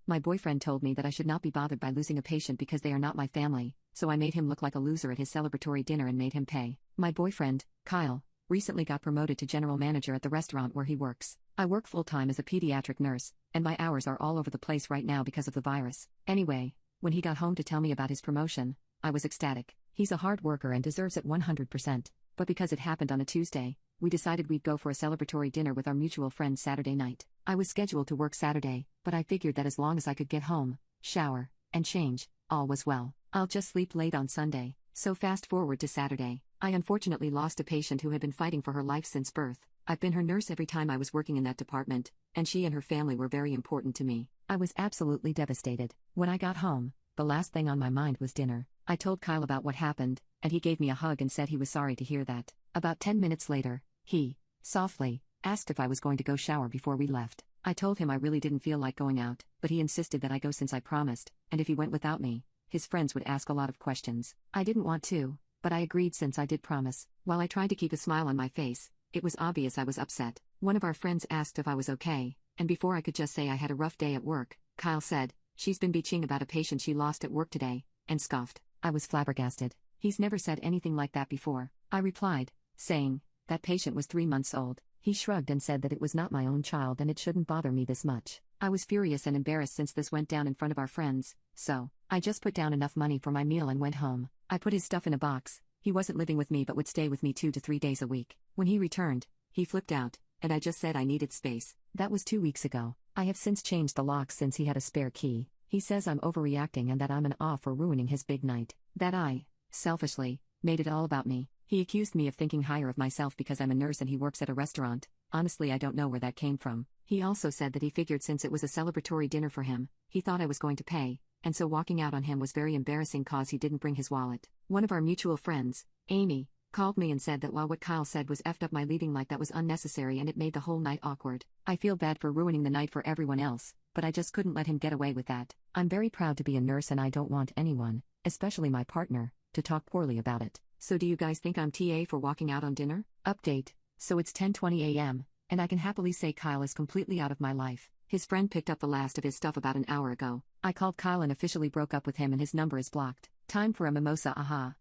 My boyfriend told me that I should not be bothered by losing a patient because they are not my family, so I made him look like a loser at his celebratory dinner and made him pay. My boyfriend, Kyle, recently got promoted to general manager at the restaurant where he works. I work full-time as a pediatric nurse, and my hours are all over the place right now because of the virus. Anyway, when he got home to tell me about his promotion, I was ecstatic. He's a hard worker and deserves it 100%, but because it happened on a Tuesday, we decided we'd go for a celebratory dinner with our mutual friends Saturday night. I was scheduled to work Saturday, but I figured that as long as I could get home, shower, and change, all was well. I'll just sleep late on Sunday. So fast forward to Saturday. I unfortunately lost a patient who had been fighting for her life since birth. I've been her nurse every time I was working in that department, and she and her family were very important to me. I was absolutely devastated. When I got home, the last thing on my mind was dinner. I told Kyle about what happened, and he gave me a hug and said he was sorry to hear that. About 10 minutes later, he, softly, asked if I was going to go shower before we left. I told him I really didn't feel like going out, but he insisted that I go since I promised, and if he went without me, his friends would ask a lot of questions. I didn't want to, but I agreed since I did promise. While I tried to keep a smile on my face, it was obvious I was upset. One of our friends asked if I was okay, and before I could just say I had a rough day at work, Kyle said, "She's been bitching about a patient she lost at work today," and scoffed. I was flabbergasted. He's never said anything like that before. I replied, saying, "That patient was 3 months old." He shrugged and said that it was not my own child and it shouldn't bother me this much. I was furious and embarrassed since this went down in front of our friends, so I just put down enough money for my meal and went home. I put his stuff in a box. He wasn't living with me but would stay with me 2 to 3 days a week. When he returned, he flipped out, and I just said I needed space. That was 2 weeks ago. I have since changed the locks since he had a spare key. He says I'm overreacting and that I'm an off for ruining his big night. That I, selfishly, made it all about me. He accused me of thinking higher of myself because I'm a nurse and he works at a restaurant. Honestly, I don't know where that came from. He also said that he figured since it was a celebratory dinner for him, he thought I was going to pay, and so walking out on him was very embarrassing cause he didn't bring his wallet. One of our mutual friends, Amy, called me and said that while what Kyle said was effed up, my leaving like that was unnecessary and it made the whole night awkward. I feel bad for ruining the night for everyone else, but I just couldn't let him get away with that. I'm very proud to be a nurse and I don't want anyone, especially my partner, to talk poorly about it. So do you guys think I'm TA for walking out on dinner? Update. So it's 10:20 a.m., and I can happily say Kyle is completely out of my life. His friend picked up the last of his stuff about an hour ago. I called Kyle and officially broke up with him and his number is blocked. Time for a mimosa, aha.